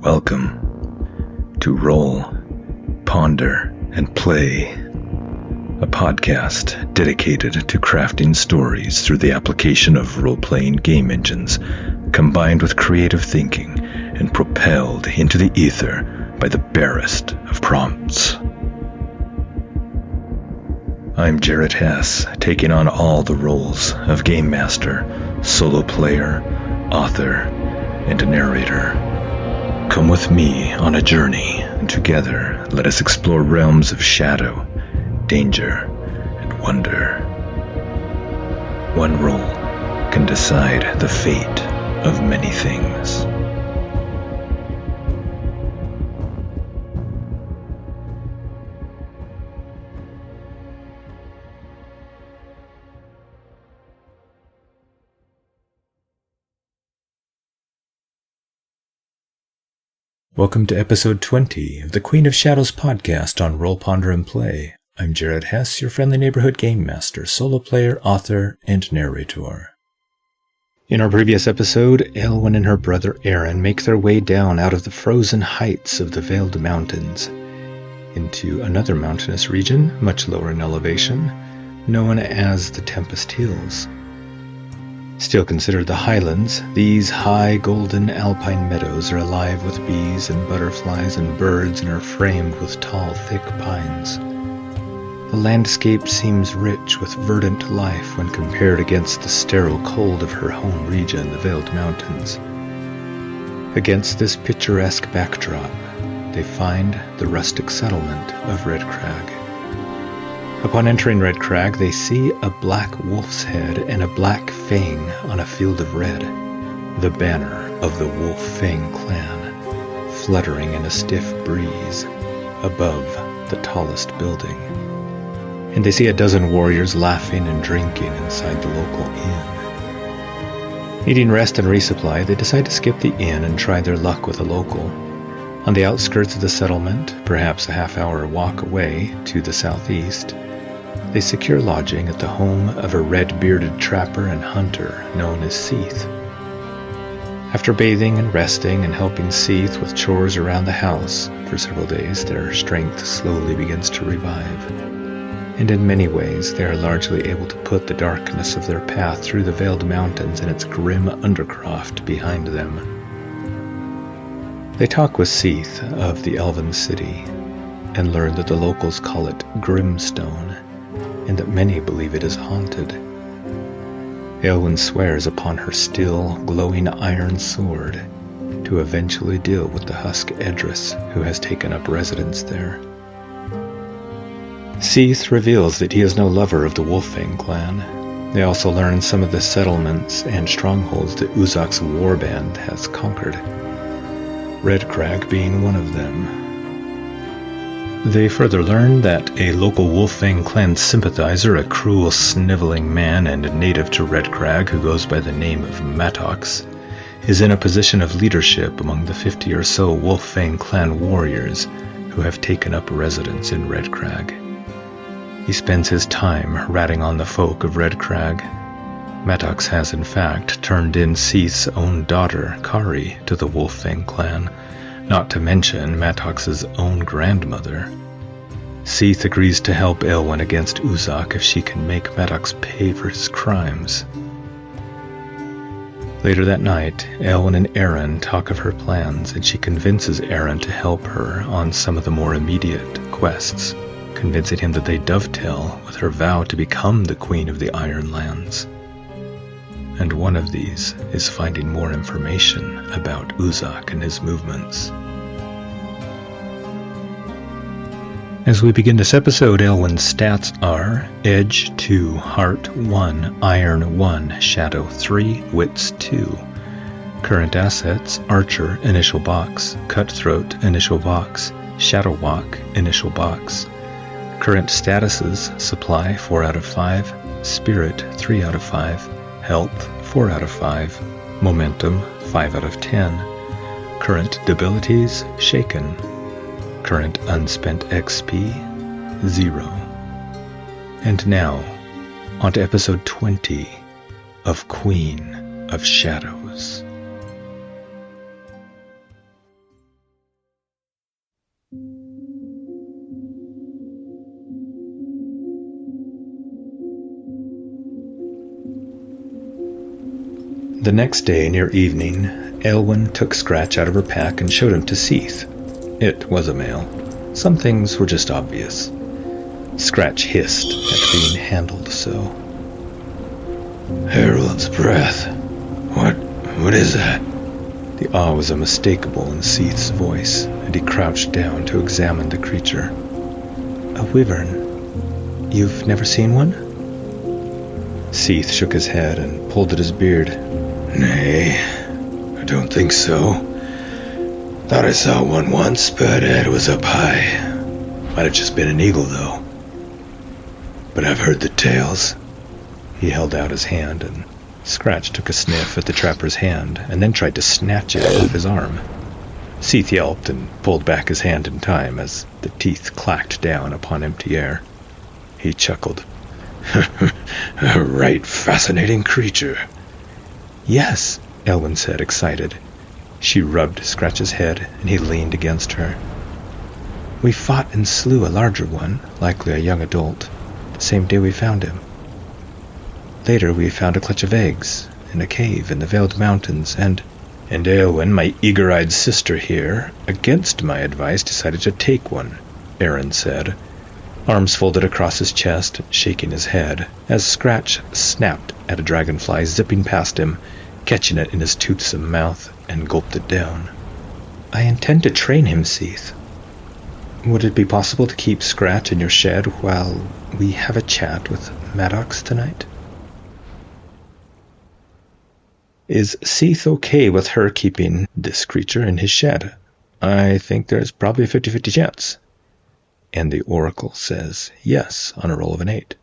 Welcome to Roll, Ponder, and Play, a podcast dedicated to crafting stories through the application of role-playing game engines, combined with creative thinking and propelled into the ether by the barest of prompts. I'm Jared Hess, taking on all the roles of Game Master, Solo Player, Author, and Narrator. Come with me on a journey, and together let us explore realms of shadow, danger, and wonder. One role can decide the fate of many things. Welcome to episode 20 of the Queen of Shadows podcast on Roll, Ponder, and Play. I'm Jared Hess, your friendly neighborhood game master, solo player, author, and narrator. In our previous episode, Eilwen and her brother Aron make their way down out of the frozen heights of the Veiled Mountains into another mountainous region, much lower in elevation, known as the Tempest Hills. Still considered the highlands, these high golden alpine meadows are alive with bees and butterflies and birds and are framed with tall, thick pines. The landscape seems rich with verdant life when compared against the sterile cold of her home region, the Veiled Mountains. Against this picturesque backdrop, they find the rustic settlement of Redcrag. Upon entering Redcrag, they see a black wolf's head and a black fang on a field of red, the banner of the Wolf Fang Clan, fluttering in a stiff breeze above the tallest building. And they see a dozen warriors laughing and drinking inside the local inn. Needing rest and resupply, they decide to skip the inn and try their luck with a local. On the outskirts of the settlement, perhaps a half-hour walk away to the southeast, they secure lodging at the home of a red-bearded trapper and hunter known as Seath. After bathing and resting and helping Seath with chores around the house for several days, their strength slowly begins to revive. And in many ways, they are largely able to put the darkness of their path through the Veiled Mountains and its grim undercroft behind them. They talk with Seath of the Elven city and learn that the locals call it Grimstone, and that many believe it is haunted. Eilwen swears upon her still, glowing iron sword to eventually deal with the Husk Edris who has taken up residence there. Seath reveals that he is no lover of the Wolf Fang Clan. They also learn some of the settlements and strongholds that Uzak's warband has conquered, Redcrag being one of them. They further learn that a local Wolf Fang Clan sympathizer, a cruel, sniveling man and native to Redcrag who goes by the name of Mattox, is in a position of leadership among the 50 or so Wolf Fang Clan warriors who have taken up residence in Redcrag. He spends his time ratting on the folk of Redcrag. Mattox has in fact turned in Seath's own daughter, Kari, to the Wolf Fang Clan, not to mention Mattox's own grandmother. Seath agrees to help Eilwen against Uzak if she can make Mattox pay for his crimes. Later that night, Eilwen and Aron talk of her plans, and she convinces Aron to help her on some of the more immediate quests, convincing him that they dovetail with her vow to become the Queen of the Ironlands. And one of these is finding more information about Uzak and his movements. As we begin this episode, Eilwen's stats are Edge 2, Heart 1, Iron 1, Shadow 3, Wits 2. Current assets, Archer, initial box, Cutthroat, initial box, Shadow Walk, initial box. Current statuses, Supply 4 out of 5, Spirit 3 out of 5, Health 4 out of 5, Momentum 5 out of 10. Current abilities, Shaken. Current unspent XP, 0. And now, on to episode 20 of Queen of Shadows. The next day, near evening, Eilwen took Scratch out of her pack and showed him to Seath. It was a male. Some things were just obvious. Scratch hissed at being handled so. Harold's breath. What is that? The awe was unmistakable in Seath's voice, and he crouched down to examine the creature. A wyvern. You've never seen one? Seath shook his head and pulled at his beard. Nay, I don't think so. Thought I saw one once, but it was up high. Might have just been an eagle, though. But I've heard the tales. He held out his hand, and Scratch took a sniff at the trapper's hand, and then tried to snatch it off his arm. Seath yelped and pulled back his hand in time as the teeth clacked down upon empty air. He chuckled. A right fascinating creature. Yes, Eilwen said, excited. She rubbed Scratch's head, and he leaned against her. We fought and slew a larger one, likely a young adult, the same day we found him. Later we found a clutch of eggs in a cave in the Veiled Mountains, and Eilwen, my eager-eyed sister here, against my advice, decided to take one, Aron said, arms folded across his chest, shaking his head, as Scratch snapped at a dragonfly zipping past him, catching it in his toothsome mouth, and gulped it down. I intend to train him, Seath. Would it be possible to keep Scratch in your shed while we have a chat with Maddox tonight? Is Seath okay with her keeping this creature in his shed? I think there's probably a 50-50 chance. And the oracle says yes on a roll of an 8.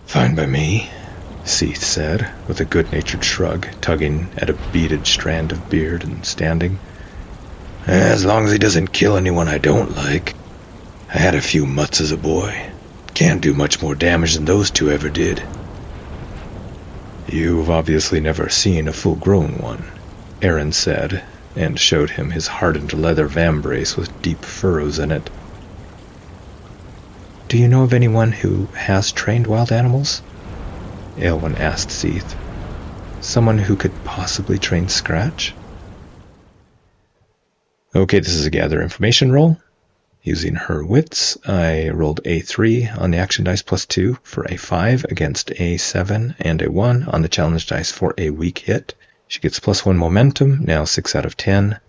Fine by me, Seath said, with a good-natured shrug, tugging at a beaded strand of beard and standing. As long as he doesn't kill anyone I don't like. I had a few mutts as a boy. Can't do much more damage than those two ever did. You've obviously never seen a full-grown one, Aron said, and showed him his hardened leather vambrace with deep furrows in it. Do you know of anyone who has trained wild animals? Eilwen asked Seath. Someone who could possibly train Scratch? Okay, this is a gather information roll. Using her wits, I rolled a 3 on the action dice plus 2 for a 5 against a 7 and a 1 on the challenge dice for a weak hit. She gets plus 1 momentum, now 6 out of 10.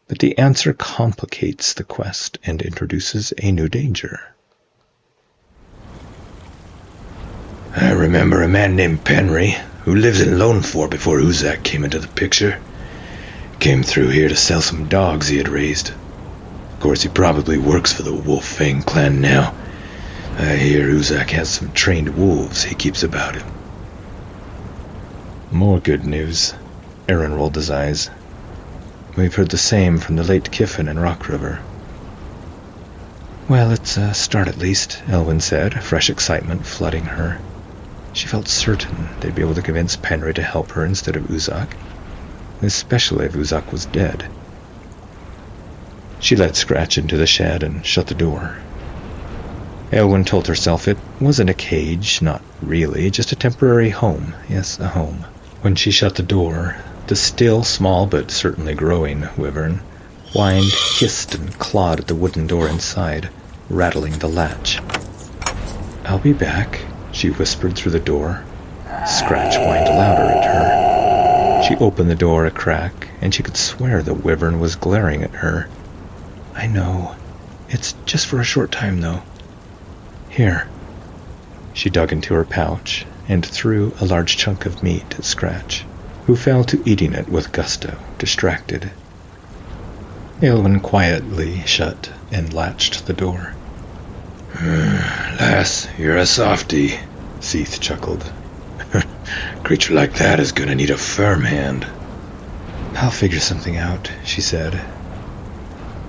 But the answer complicates the quest and introduces a new danger. I remember a man named Penry, who lived in Lone Fort before Uzak came into the picture. Came through here to sell some dogs he had raised. Of course, he probably works for the Wolf Fang Clan now. I hear Uzak has some trained wolves he keeps about him. More good news. Aron rolled his eyes. We've heard the same from the late Kiffin and Rock River. Well, it's a start at least, Eilwen said, fresh excitement flooding her. She felt certain they'd be able to convince Penry to help her instead of Uzak, especially if Uzak was dead. She let Scratch into the shed and shut the door. Eilwen told herself it wasn't a cage, not really, just a temporary home. Yes, a home. When she shut the door, the still small but certainly growing wyvern whined, hissed, and clawed at the wooden door inside, rattling the latch. I'll be back, she whispered through the door. Scratch whined louder at her. She opened the door a crack, and she could swear the wyvern was glaring at her. I know. It's just for a short time, though. Here. She dug into her pouch and threw a large chunk of meat at Scratch, who fell to eating it with gusto, distracted. Eilwen quietly shut and latched the door. Lass, you're a softy, Seath chuckled. Creature like that is gonna need a firm hand. I'll figure something out, she said.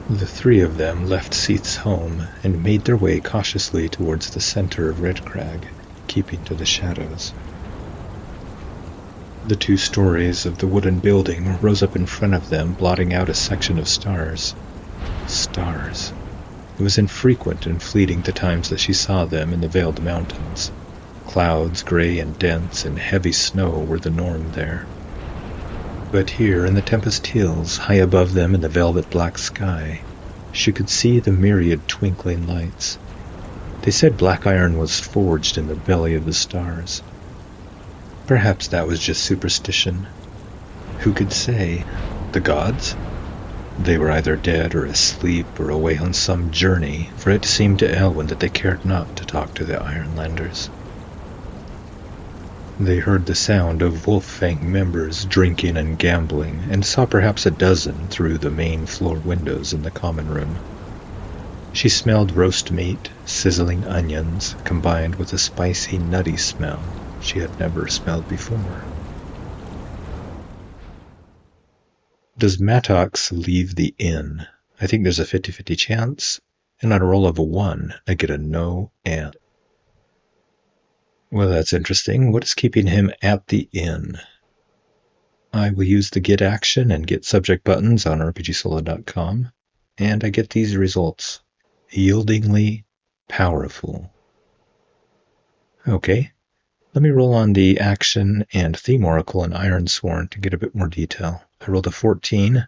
The three of them left Seath's home and made their way cautiously towards the center of Redcrag, keeping to the shadows. The 2 stories of the wooden building rose up in front of them, blotting out a section of stars. Stars. It was infrequent and fleeting the times that she saw them in the Veiled Mountains. Clouds, gray and dense, and heavy snow were the norm there. But here in the Tempest Hills, high above them in the velvet black sky, she could see the myriad twinkling lights. They said black iron was forged in the belly of the stars. Perhaps that was just superstition. Who could say? The gods? They were either dead or asleep or away on some journey, for it seemed to Eilwen that they cared not to talk to the Ironlanders. They heard the sound of Wolf Fang members drinking and gambling, and saw perhaps a dozen through the main floor windows in the common room. She smelled roast meat, sizzling onions, combined with a spicy, nutty smell she had never smelled before. Does Mattox leave the inn? I think there's a 50-50 chance, and on a roll of a 1, I get a no and. Well, that's interesting. What is keeping him at the inn? I will use the get action and get subject buttons on rpgsolo.com, and I get these results. Yieldingly powerful. Okay, let me roll on the action and theme oracle in Ironsworn to get a bit more detail. I rolled a 14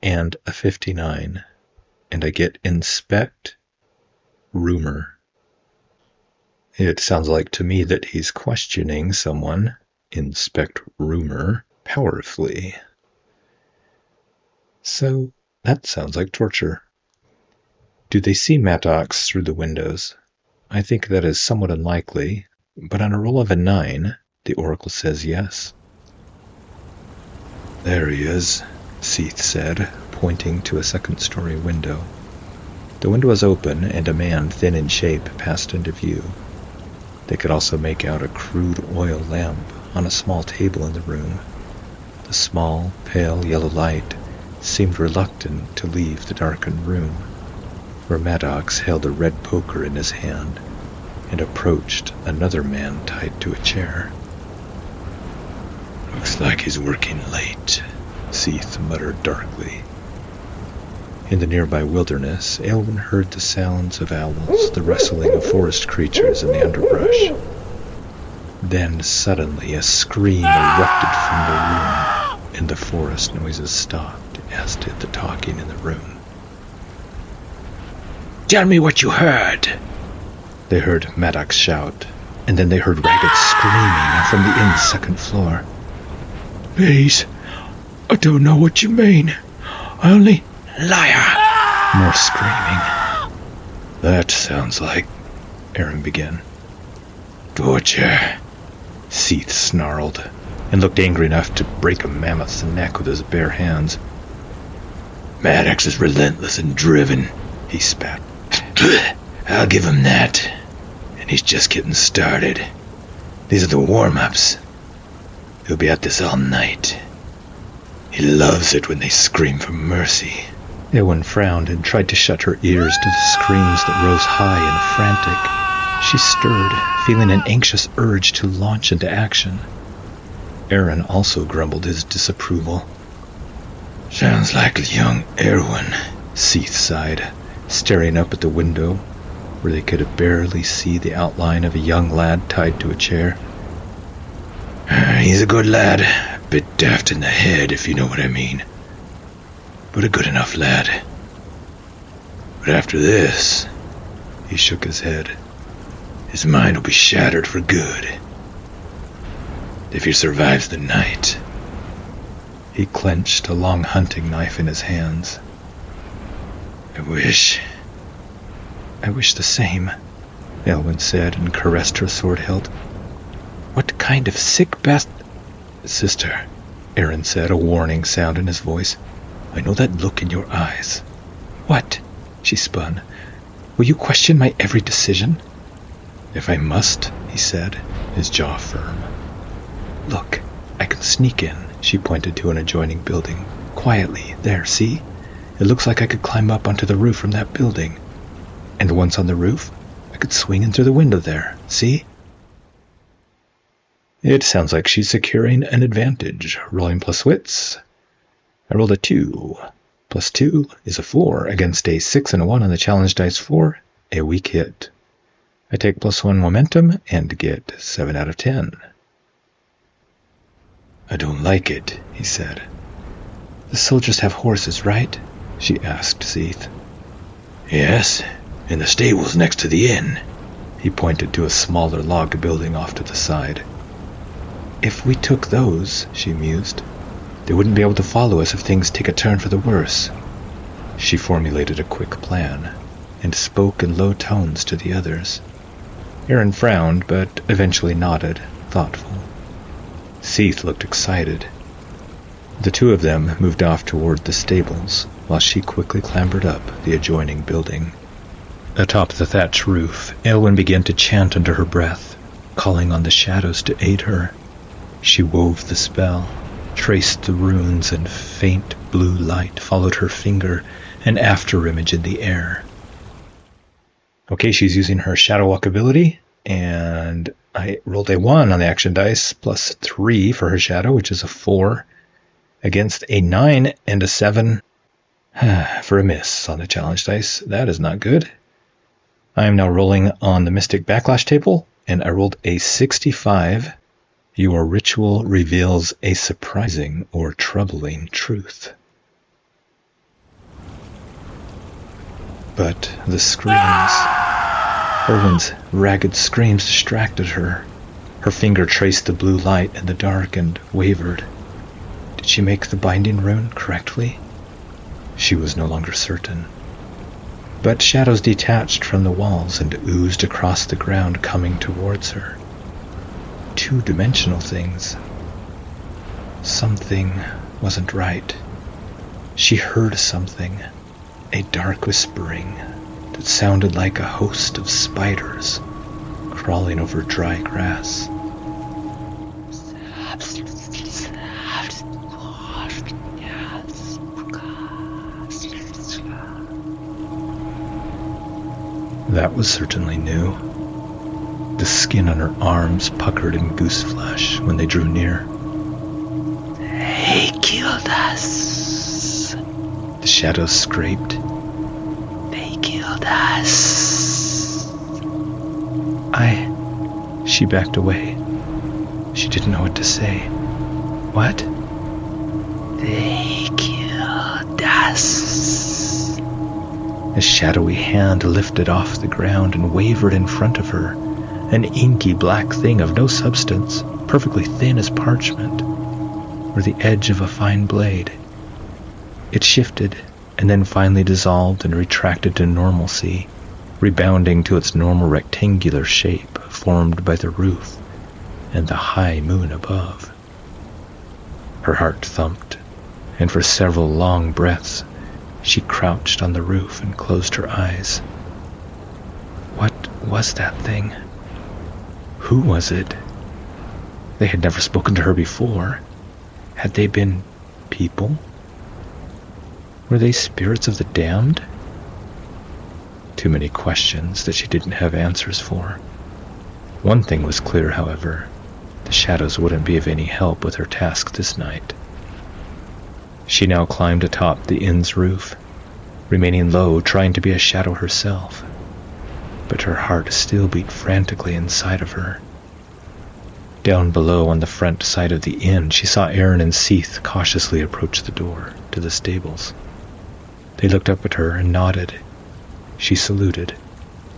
and a 59, and I get inspect rumor. It sounds like to me that he's questioning someone, inspect rumor, powerfully. So that sounds like torture. Do they see Mattox through the windows? I think that is somewhat unlikely, but on a roll of a 9, the oracle says yes. There he is, Seath said, pointing to a second-story window. The window was open, and a man thin in shape passed into view. They could also make out a crude oil lamp on a small table in the room. The small, pale yellow light seemed reluctant to leave the darkened room, where Maddox held a red poker in his hand and approached another man tied to a chair. Looks like he's working late, Seath muttered darkly. In the nearby wilderness, Eilwen heard the sounds of owls, the rustling of forest creatures in the underbrush. Then suddenly a scream erupted from the room, and the forest noises stopped, as did the talking in the room. Tell me what you heard, they heard Maddox shout, and then they heard ragged screaming from the inn's second floor. Please, I don't know what you mean. I only... Liar! More screaming. That sounds like... Aron began. Torture, Seath snarled, and looked angry enough to break a mammoth's neck with his bare hands. Maddox is relentless and driven, he spat. I'll give him that. And he's just getting started. These are the warm-ups. He'll be at this all night. He loves it when they scream for mercy. Eilwen frowned and tried to shut her ears to the screams that rose high and frantic. She stirred, feeling an anxious urge to launch into action. Aron also grumbled his disapproval. Sounds like young Eilwen, Seath sighed, staring up at the window, where they could barely see the outline of a young lad tied to a chair. He's a good lad, a bit daft in the head, if you know what I mean. But a good enough lad. But after this, he shook his head, his mind will be shattered for good. If he survives the night. He clenched a long hunting knife in his hands. I wish the same, Eilwen said and caressed her sword hilt. What kind of sick Sister, Aron said, a warning sound in his voice. I know that look in your eyes. What? She spun. Will you question my every decision? If I must, he said, his jaw firm. Look, I can sneak in, she pointed to an adjoining building. Quietly, there, see? It looks like I could climb up onto the roof from that building. And once on the roof, I could swing in through the window there, see? It sounds like she's securing an advantage. Rolling plus wits. I rolled a 2. Plus 2 is a 4 against a 6 and a 1 on the challenge dice 4, a weak hit. I take +1 momentum and get 7 out of 10. I don't like it, he said. The soldiers have horses, right? She asked Seath. Yes, in the stables next to the inn. He pointed to a smaller log building off to the side. If we took those, she mused, they wouldn't be able to follow us if things take a turn for the worse. She formulated a quick plan and spoke in low tones to the others. Aron frowned, but eventually nodded, thoughtful. Seath looked excited. The two of them moved off toward the stables, while she quickly clambered up the adjoining building. Atop the thatch roof, Eilwen began to chant under her breath, calling on the shadows to aid her. She wove the spell, traced the runes, and faint blue light followed her finger, an afterimage in the air. Okay, she's using her Shadow Walk ability, and I rolled a 1 on the action dice, +3 for her shadow, which is a 4, against a 9 and a 7 for a miss on the challenge dice. That is not good. I am now rolling on the Mystic Backlash table, and I rolled a 65. Your ritual reveals a surprising or troubling truth. But the screams, Eilwen's ragged screams distracted her. Her finger traced the blue light in the dark and wavered. Did she make the binding rune correctly? She was no longer certain. But shadows detached from the walls and oozed across the ground, coming towards her. Two-dimensional things. Something wasn't right. She heard something, a dark whispering that sounded like a host of spiders crawling over dry grass. That was certainly new. The skin on her arms puckered in goose flesh when they drew near. They killed us. The shadows scraped. They killed us. She backed away. She didn't know what to say. What? They killed us. A shadowy hand lifted off the ground and wavered in front of her, an inky black thing of no substance, perfectly thin as parchment, or the edge of a fine blade. It shifted, and then finally dissolved and retracted to normalcy, rebounding to its normal rectangular shape formed by the roof and the high moon above. Her heart thumped, and for several long breaths, she crouched on the roof and closed her eyes. What was that thing? Who was it? They had never spoken to her before. Had they been people? Were they spirits of the damned? Too many questions that she didn't have answers for. One thing was clear, however. The shadows wouldn't be of any help with her task this night. She now climbed atop the inn's roof, remaining low, trying to be a shadow herself. But her heart still beat frantically inside of her. Down below on the front side of the inn, she saw Aron and Seath cautiously approach the door to the stables. They looked up at her and nodded. She saluted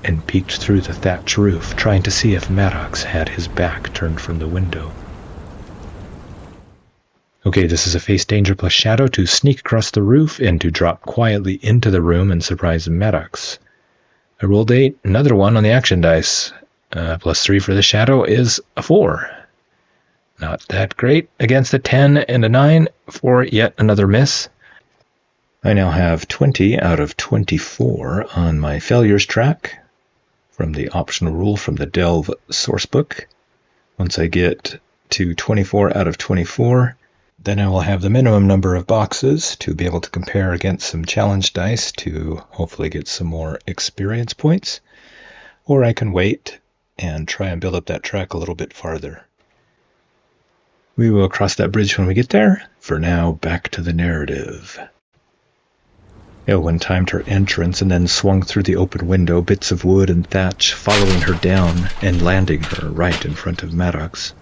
and peeked through the thatch roof, trying to see if Maddox had his back turned from the window. Okay, this is a face danger plus shadow to sneak across the roof and to drop quietly into the room and surprise Maddox. I rolled 8, another 1 on the action dice. +3 for the shadow is a 4. Not that great against a 10 and a 9 for yet another miss. I now have 20 out of 24 on my failures track from the optional rule from the Delve sourcebook. Once I get to 24 out of 24, then I will have the minimum number of boxes to be able to compare against some challenge dice to hopefully get some more experience points. Or I can wait and try and build up that track a little bit farther. We will cross that bridge when we get there. For now, back to the narrative. Eilwen timed her entrance and then swung through the open window, bits of wood and thatch following her down and landing her right in front of Maddox.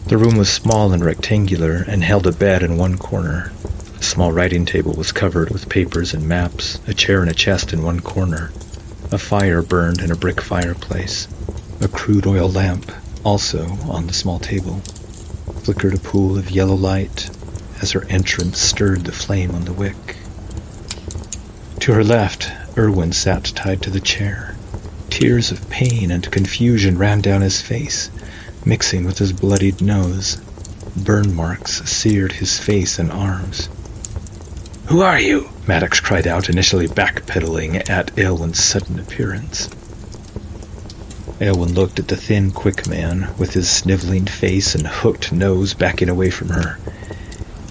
The room was small and rectangular and held a bed in one corner. A small writing table was covered with papers and maps, a chair and a chest in one corner. A fire burned in a brick fireplace. A crude oil lamp, also on the small table, flickered a pool of yellow light as her entrance stirred the flame on the wick. To her left, Eilwen sat tied to the chair. Tears of pain and confusion ran down his face, mixing with his bloodied nose. Burn marks seared his face and arms. "Who are you?" Maddox cried out, initially backpedaling at Eilwen's sudden appearance. Eilwen looked at the thin, quick man, with his sniveling face and hooked nose backing away from her.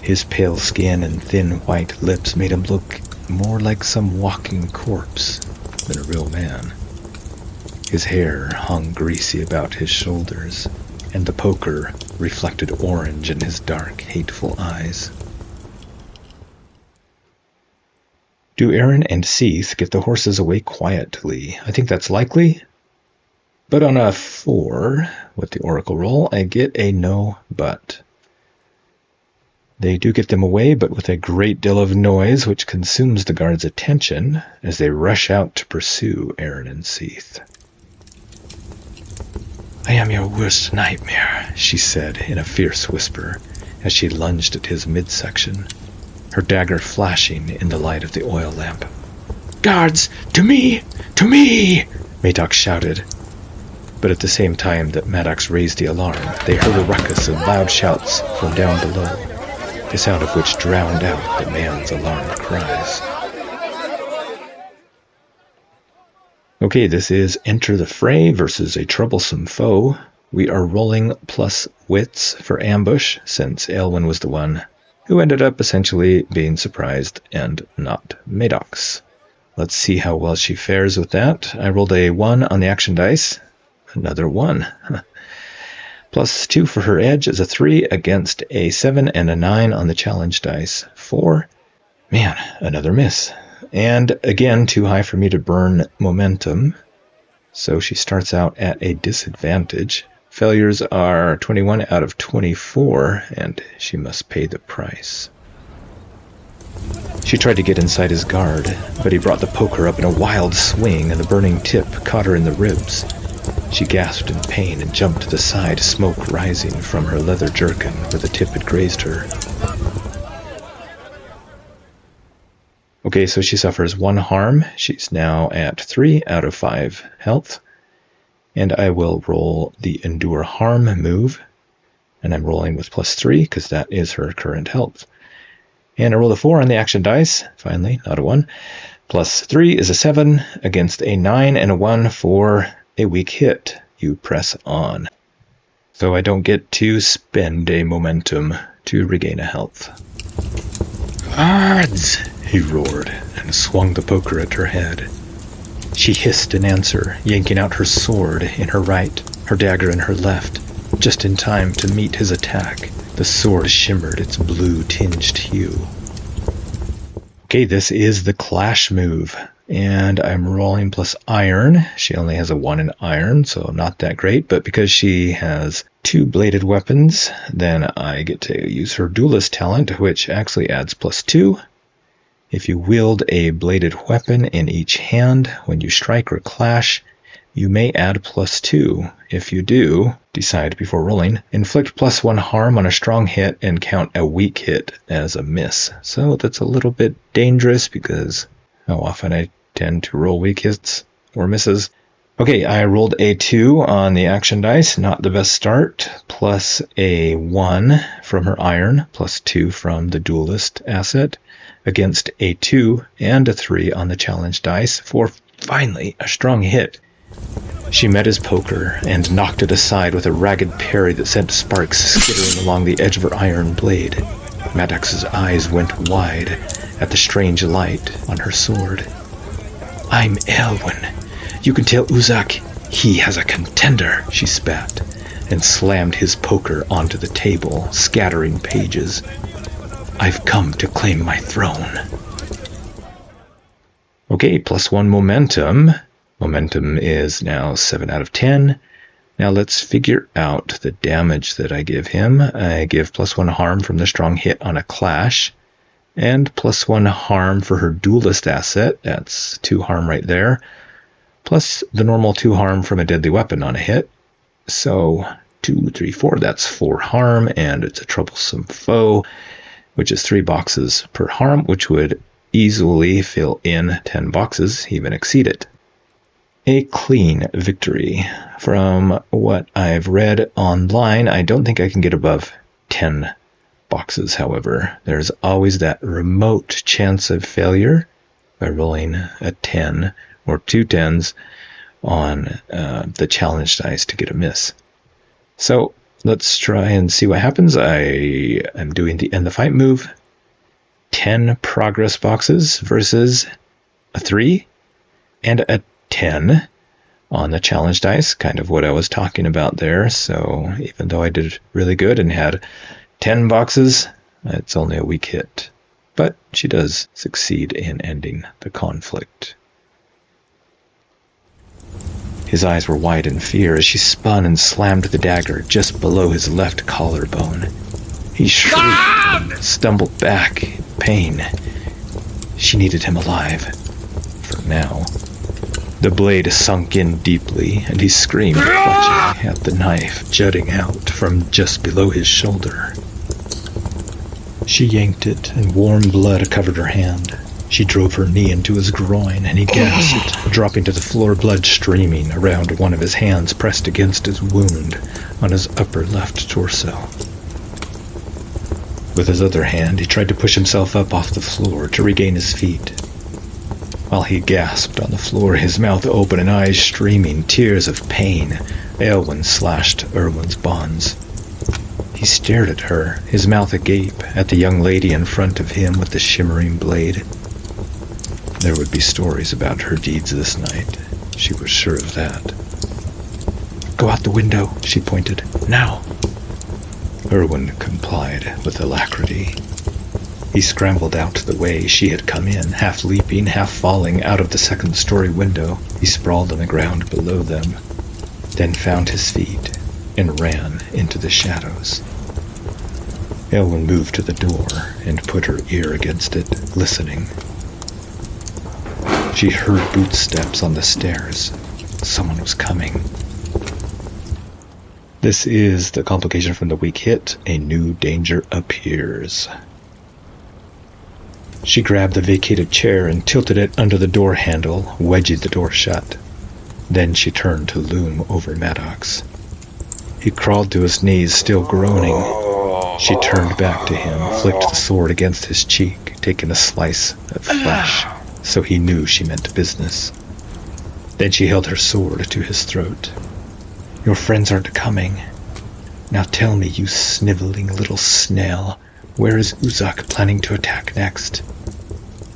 His pale skin and thin white lips made him look more like some walking corpse than a real man. His hair hung greasy about his shoulders, and the poker reflected orange in his dark, hateful eyes. Do Aron and Seath get the horses away quietly? I think that's likely. But on a 4, with the oracle roll, I get a no but. They do get them away, but with a great deal of noise, which consumes the guards' attention as they rush out to pursue Aron and Seath. "I am your worst nightmare," she said in a fierce whisper as she lunged at his midsection, her dagger flashing in the light of the oil lamp. "Guards, to me! To me!" Maddox shouted. But at the same time that Maddox raised the alarm, they heard a ruckus of loud shouts from down below, the sound of which drowned out the man's alarmed cries. Okay, this is Enter the Fray versus a troublesome foe. We are rolling plus wits for ambush, since Eilwen was the one who ended up essentially being surprised and not Maddox. Let's see how well she fares with that. I rolled a 1 on the action dice. Another 1. Plus 2 for her edge is a 3 against a 7 and a 9 on the challenge dice. 4. Man, another miss. And again, too high for me to burn momentum. So she starts out at a disadvantage. Failures are 21 out of 24, and she must pay the price. She tried to get inside his guard, but he brought the poker up in a wild swing, and the burning tip caught her in the ribs. She gasped in pain and jumped to the side, smoke rising from her leather jerkin where the tip had grazed her. Okay, so she suffers 1 harm. She's now at 3 out of 5 health. And I will roll the Endure Harm move. And I'm rolling with plus 3 because that is her current health. And I rolled a 4 on the action dice. Finally, not a 1. Plus 3 is a 7 against a 9 and a 1 for a weak hit. You press on. So I don't get to spend a momentum to regain a health. "Guards!" he roared and swung the poker at her head. She hissed in answer, yanking out her sword in her right, her dagger in her left, just in time to meet his attack. The sword shimmered its blue-tinged hue. Okay, this is the clash move, and I'm rolling plus iron. She only has a 1 in iron, so not that great, but because she has 2 bladed weapons, then I get to use her duelist talent, which actually adds plus 2. If you wield a bladed weapon in each hand when you strike or clash, you may add plus 2. If you do, decide before rolling, inflict plus 1 harm on a strong hit and count a weak hit as a miss. So that's a little bit dangerous because how often I tend to roll weak hits or misses. Okay, I rolled a 2 on the action dice, not the best start, plus a 1 from her iron, plus 2 from the duelist asset, against a 2 and a 3 on the challenge dice for finally a strong hit. She met his poker and knocked it aside with a ragged parry that sent sparks skittering along the edge of her iron blade. Maddox's eyes went wide at the strange light on her sword. "I'm Eilwen. You can tell Uzak he has a contender," she spat, and slammed his poker onto the table, scattering pages. "I've come to claim my throne." Okay, +1 momentum. Momentum is now 7 out of 10. Now let's figure out the damage that I give him. I give +1 harm from the strong hit on a clash, and +1 harm for her duelist asset. That's 2 harm right there. Plus the normal 2 harm from a deadly weapon on a hit. So 2, 3, 4, that's 4 harm, and it's a troublesome foe, which is 3 boxes per harm, which would easily fill in 10 boxes, even exceed it. A clean victory. From what I've read online, I don't think I can get above 10 boxes, however. There's always that remote chance of failure by rolling a 10 or 2 10s on the challenge dice to get a miss. So let's try and see what happens. I am doing the end the fight move. 10 progress boxes versus a 3 and a 10 on the challenge dice, kind of what I was talking about there. So even though I did really good and had 10 boxes, it's only a weak hit. But she does succeed in ending the conflict. His eyes were wide in fear as she spun and slammed the dagger just below his left collarbone. He shrieked, stumbled back in pain. She needed him alive. For now. The blade sunk in deeply, and he screamed, clutching at the knife jutting out from just below his shoulder. She yanked it, and warm blood covered her hand. She drove her knee into his groin, and he gasped, dropping to the floor, blood streaming around one of his hands pressed against his wound on his upper left torso. With his other hand, he tried to push himself up off the floor to regain his feet. While he gasped on the floor, his mouth open and eyes streaming, tears of pain, Eilwen slashed Erwin's bonds. He stared at her, his mouth agape, at the young lady in front of him with the shimmering blade. There would be stories about her deeds this night. She was sure of that. "Go out the window," she pointed. "Now!" Eilwen complied with alacrity. He scrambled out the way she had come in, half leaping, half falling out of the second-story window. He sprawled on the ground below them, then found his feet and ran into the shadows. Eilwen moved to the door and put her ear against it, listening. She heard footsteps on the stairs. Someone was coming. This is the complication from the weak hit. A new danger appears. She grabbed the vacated chair and tilted it under the door handle, wedging the door shut. Then she turned to loom over Maddox. He crawled to his knees, still groaning. She turned back to him, flicked the sword against his cheek, taking a slice of flesh, so he knew she meant business. Then she held her sword to his throat. "Your friends aren't coming. Now tell me, you sniveling little snail, where is Uzak planning to attack next?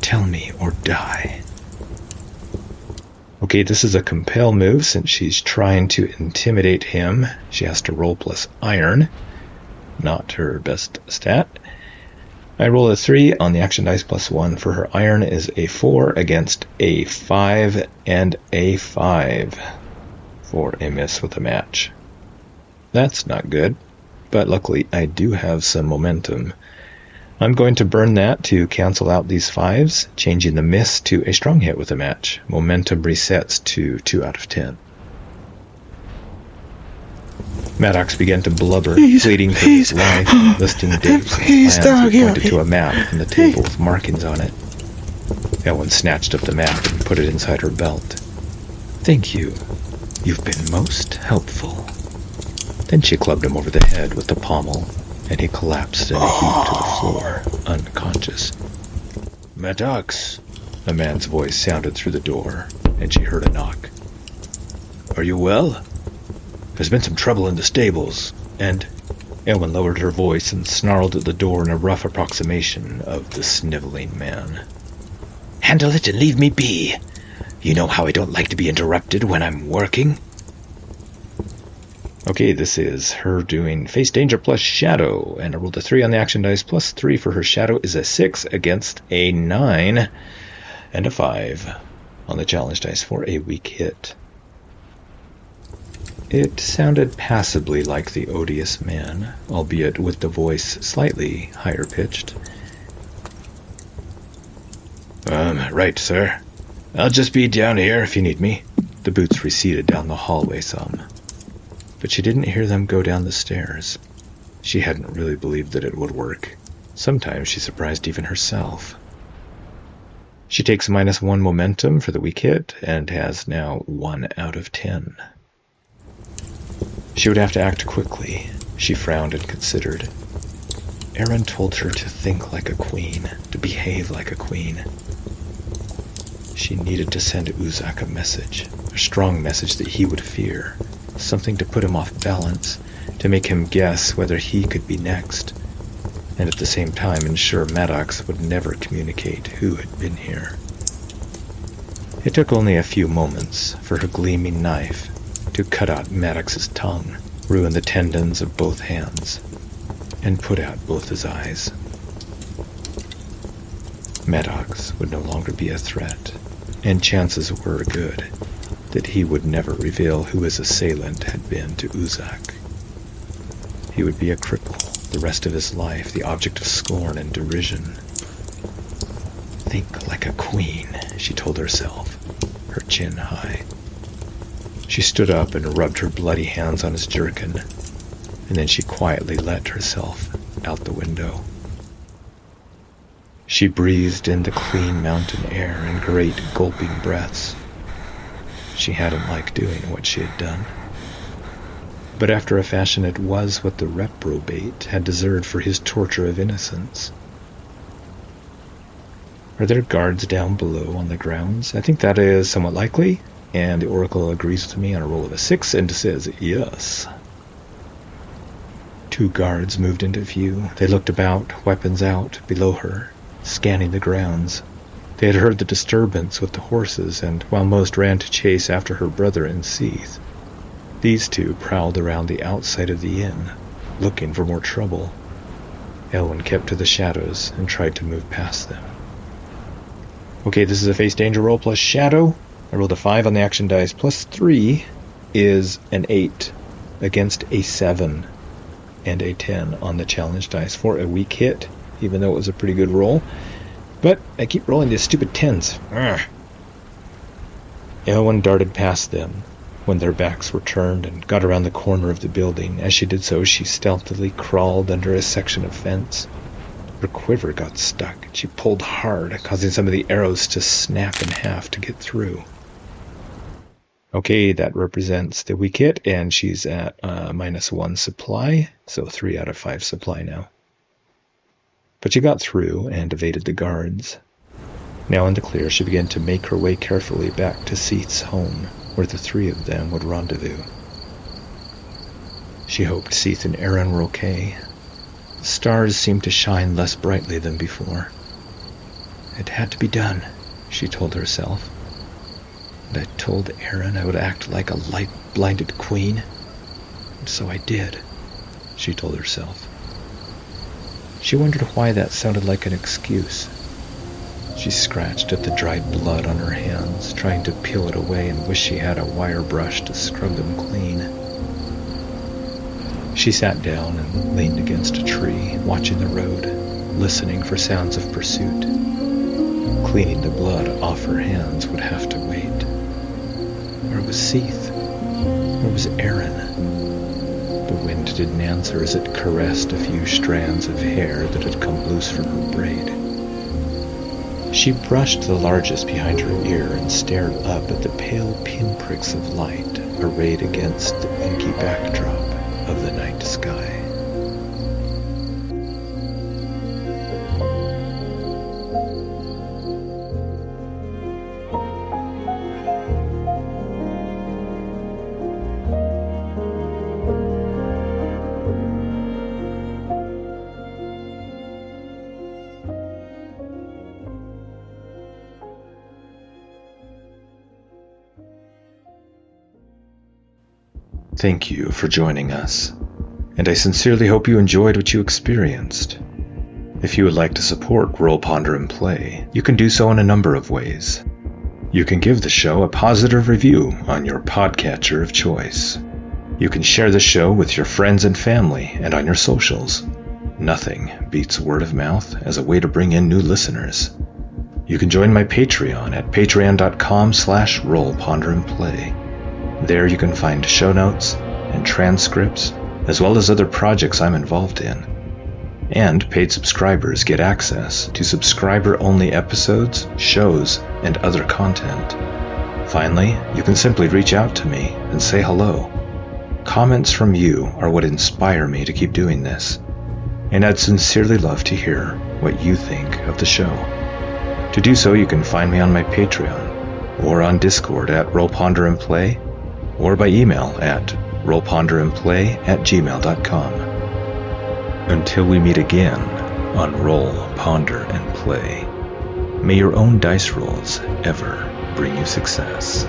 Tell me or die." Okay, this is a compel move since she's trying to intimidate him. She has to roll plus iron. Not her best stat. I roll a 3 on the action dice plus 1 for her iron is a 4 against a 5 and a 5 for a miss with a match. That's not good, but luckily I do have some momentum. I'm going to burn that to cancel out these 5s, changing the miss to a strong hit with a match. Momentum resets to 2 out of 10. Maddox began to blubber, pleading for his life, listing dates and plans and pointed to a map and the table with markings on it. Eilwen snatched up the map and put it inside her belt. "Thank you. You've been most helpful." Then she clubbed him over the head with the pommel, and he collapsed in a heap to the floor, unconscious. "Maddox!" A man's voice sounded through the door, and she heard a knock. "Are you well? There's been some trouble in the stables, and..." Eilwen lowered her voice and snarled at the door in a rough approximation of the sniveling man. "Handle it and leave me be. You know how I don't like to be interrupted when I'm working." Okay, this is her doing face danger plus shadow, and I rolled a 3 on the action dice plus 3 for her shadow is a 6 against a 9. and a 5 on the challenge dice for a weak hit. It sounded passably like the odious man, albeit with the voice slightly higher pitched. Right, sir. I'll just be down here if you need me. The boots receded down the hallway some, but she didn't hear them go down the stairs. She hadn't really believed that it would work. Sometimes she surprised even herself. She takes -1 momentum for the weak hit and has now 1 out of 10. She would have to act quickly. She frowned and considered. Aron told her to think like a queen, to behave like a queen. She needed to send Uzak a message, a strong message that he would fear, something to put him off balance, to make him guess whether he could be next, and at the same time ensure Maddox would never communicate who had been here. It took only a few moments for her gleaming knife to cut out Maddox's tongue, ruin the tendons of both hands, and put out both his eyes. Maddox would no longer be a threat, and chances were good that he would never reveal who his assailant had been to Uzak. He would be a cripple the rest of his life, the object of scorn and derision. Think like a queen, she told herself, her chin high. She stood up and rubbed her bloody hands on his jerkin, and then she quietly let herself out the window. She breathed in the clean mountain air in great gulping breaths. She hadn't liked doing what she had done, but after a fashion it was what the reprobate had deserved for his torture of innocence. Are there guards down below on the grounds? I think that is somewhat likely, and the Oracle agrees with me on a roll of a 6 and says yes. 2 guards moved into view. They looked about, weapons out, below her, scanning the grounds. They had heard the disturbance with the horses, and while most ran to chase after her brother in Seath, these 2 prowled around the outside of the inn, looking for more trouble. Eilwen kept to the shadows and tried to move past them. Okay, this is a face danger roll plus shadow. I rolled a 5 on the action dice, plus 3 is an 8 against a 7 and a 10 on the challenge dice for a weak hit, even though it was a pretty good roll. But I keep rolling these stupid 10s. Eilwen darted past them when their backs were turned and got around the corner of the building. As she did so, she stealthily crawled under a section of fence. Her quiver got stuck. She pulled hard, causing some of the arrows to snap in half to get through. Okay, that represents the weak hit, and she's at -1 supply, so 3 out of 5 supply now. But she got through and evaded the guards. Now in the clear, she began to make her way carefully back to Seath's home, where the 3 of them would rendezvous. She hoped Seath and Aron were okay. The stars seemed to shine less brightly than before. It had to be done, she told herself. And I told Aron I would act like a light-blinded queen. And so I did, she told herself. She wondered why that sounded like an excuse. She scratched at the dried blood on her hands, trying to peel it away and wish she had a wire brush to scrub them clean. She sat down and leaned against a tree, watching the road, listening for sounds of pursuit. Cleaning the blood off her hands would have to wait. Where was Seath? Where was Aron? The wind didn't answer as it caressed a few strands of hair that had come loose from her braid. She brushed the largest behind her ear and stared up at the pale pinpricks of light arrayed against the inky backdrop of the night sky. Thank you for joining us, and I sincerely hope you enjoyed what you experienced. If you would like to support Roll, Ponder, and Play, you can do so in a number of ways. You can give the show a positive review on your podcatcher of choice. You can share the show with your friends and family and on your socials. Nothing beats word of mouth as a way to bring in new listeners. You can join my Patreon at patreon.com/rollponderandplay. There you can find show notes and transcripts, as well as other projects I'm involved in. And paid subscribers get access to subscriber-only episodes, shows, and other content. Finally, you can simply reach out to me and say hello. Comments from you are what inspire me to keep doing this, and I'd sincerely love to hear what you think of the show. To do so, you can find me on my Patreon, or on Discord at Roll, Ponder, and Play, or by email at rollponderandplay@gmail.com. Until we meet again on Roll, Ponder, and Play, may your own dice rolls ever bring you success.